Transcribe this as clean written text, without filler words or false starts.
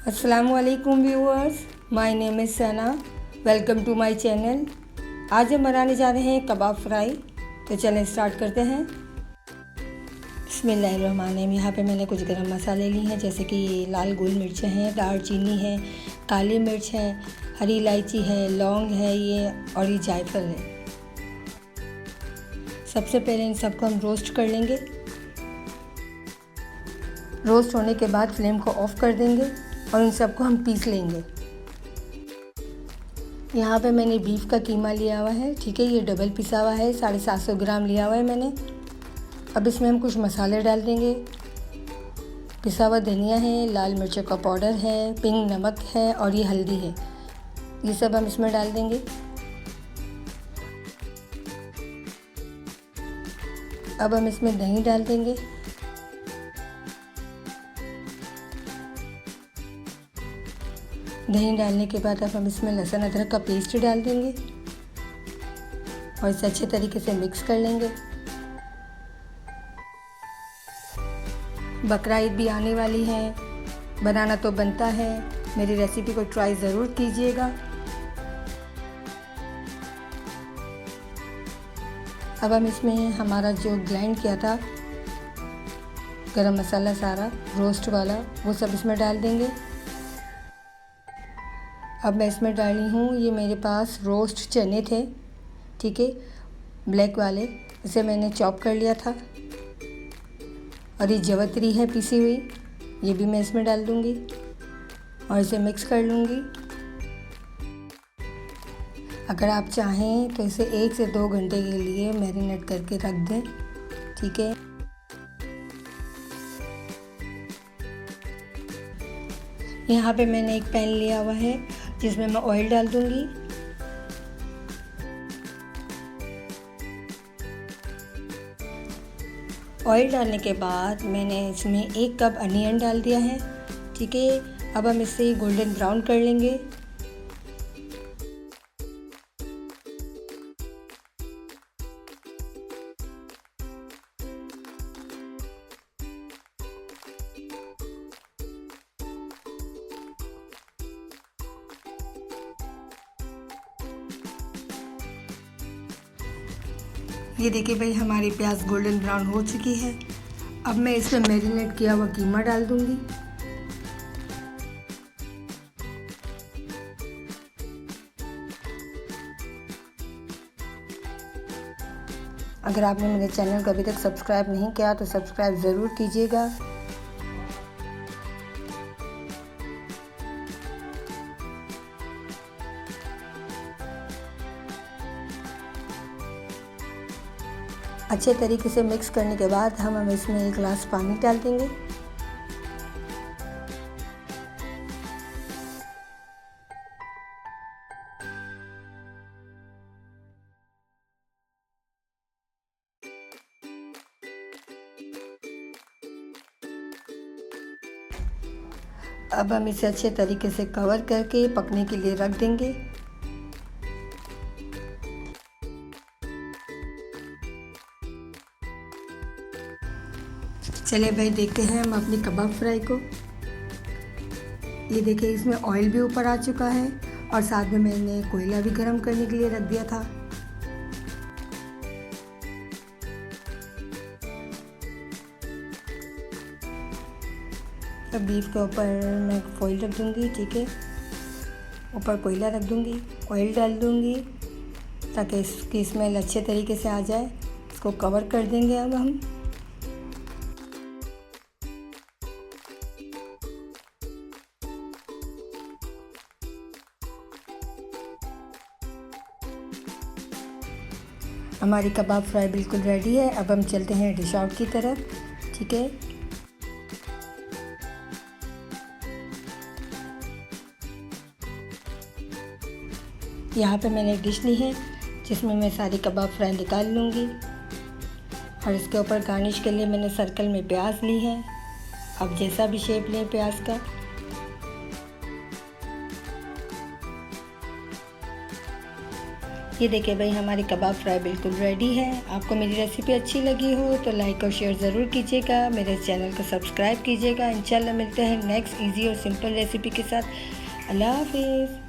अस्सलामुअलैकुम viewers, my name is Sana. Welcome to my channel. आज हम बनाने जा रहे हैं कबाब फ्राई। तो चलें स्टार्ट करते हैं। बिस्मिल्लाहिर्रहमानिर्रहीम। यहाँ पे मैंने कुछ गरम मसाले लिए हैं, जैसे कि लाल गोल मिर्चें हैं, दालचीनी है, काली मिर्च है, हरी इलायची है, लौंग है ये, और ये जायफल है। सबसे पहले इन सबको हम रोस्ट कर लेंगे। रोस्ट होने के बाद फ्लेम को ऑफ कर देंगे और इन सबको हम पीस लेंगे। यहाँ पे मैंने बीफ का कीमा लिया हुआ है, ठीक है। ये डबल पिसा हुआ है, 750 ग्राम लिया हुआ है मैंने। अब इसमें हम कुछ मसाले डाल देंगे। पिसा हुआ धनिया है, लाल मिर्चों का पाउडर है, पिंक नमक है और ये हल्दी है। ये सब हम इसमें डाल देंगे। अब हम इसमें दही डाल देंगे। दही डालने के बाद अब हम इसमें लहसुन अदरक का पेस्ट डाल देंगे और इसे अच्छे तरीके से मिक्स कर लेंगे। बकरा ईद भी आने वाली है, बनाना तो बनता है। मेरी रेसिपी को ट्राई ज़रूर कीजिएगा। अब हम इसमें हमारा जो ग्राइंड किया था गरम मसाला सारा रोस्ट वाला, वो सब इसमें डाल देंगे। अब मैं इसमें डाली हूँ, ये मेरे पास रोस्ट चने थे, ठीक है, ब्लैक वाले। इसे मैंने चॉप कर लिया था। और ये जवतरी है पिसी हुई, ये भी मैं इसमें डाल दूँगी और इसे मिक्स कर लूँगी। अगर आप चाहें तो इसे 1 से 2 घंटे के लिए मैरिनेट करके रख दें, ठीक है। यहाँ पे मैंने एक पैन लिया हुआ है जिसमें मैं ऑयल डाल दूँगी। ऑयल डालने के बाद मैंने इसमें 1 कप अनियन डाल दिया है, ठीक है। अब हम इसे गोल्डन ब्राउन कर लेंगे। ये देखिए भाई, हमारी प्याज गोल्डन ब्राउन हो चुकी है। अब मैं इसमें मैरिनेट किया हुआ कीमा डाल दूंगी। अगर आपने मेरे चैनल को अभी तक सब्सक्राइब नहीं किया तो सब्सक्राइब ज़रूर कीजिएगा। अच्छे तरीके से मिक्स करने के बाद हम इसमें 1 गिलास पानी डाल देंगे। अब हम इसे अच्छे तरीके से कवर करके पकने के लिए रख देंगे। चलिए भाई, देखते हैं हम अपनी कबाब फ्राई को। ये देखिए, इसमें ऑयल भी ऊपर आ चुका है और साथ में मैंने कोयला भी गरम करने के लिए रख दिया था। अब बीफ के ऊपर मैं फॉइल रख दूँगी, ठीक है। ऊपर कोयला रख दूँगी, ऑयल डाल दूँगी ताकि इसकी स्मेल अच्छे तरीके से आ जाए। इसको कवर कर देंगे। अब हम हमारी कबाब फ्राई बिल्कुल रेडी है। अब हम चलते हैं डिश आउट की तरफ, ठीक है। यहाँ पे मैंने एक डिश ली है जिसमें मैं सारी कबाब फ्राई निकाल लूँगी और इसके ऊपर गार्निश के लिए मैंने सर्कल में प्याज ली है। आप जैसा भी शेप लें प्याज का। ये देखिए भाई, हमारी कबाब फ्राई बिल्कुल रेडी है। आपको मेरी रेसिपी अच्छी लगी हो तो लाइक और शेयर ज़रूर कीजिएगा। मेरे चैनल को सब्सक्राइब कीजिएगा। इंशाल्लाह मिलते हैं नेक्स्ट इजी और सिंपल रेसिपी के साथ। अल्लाह हाफिज़।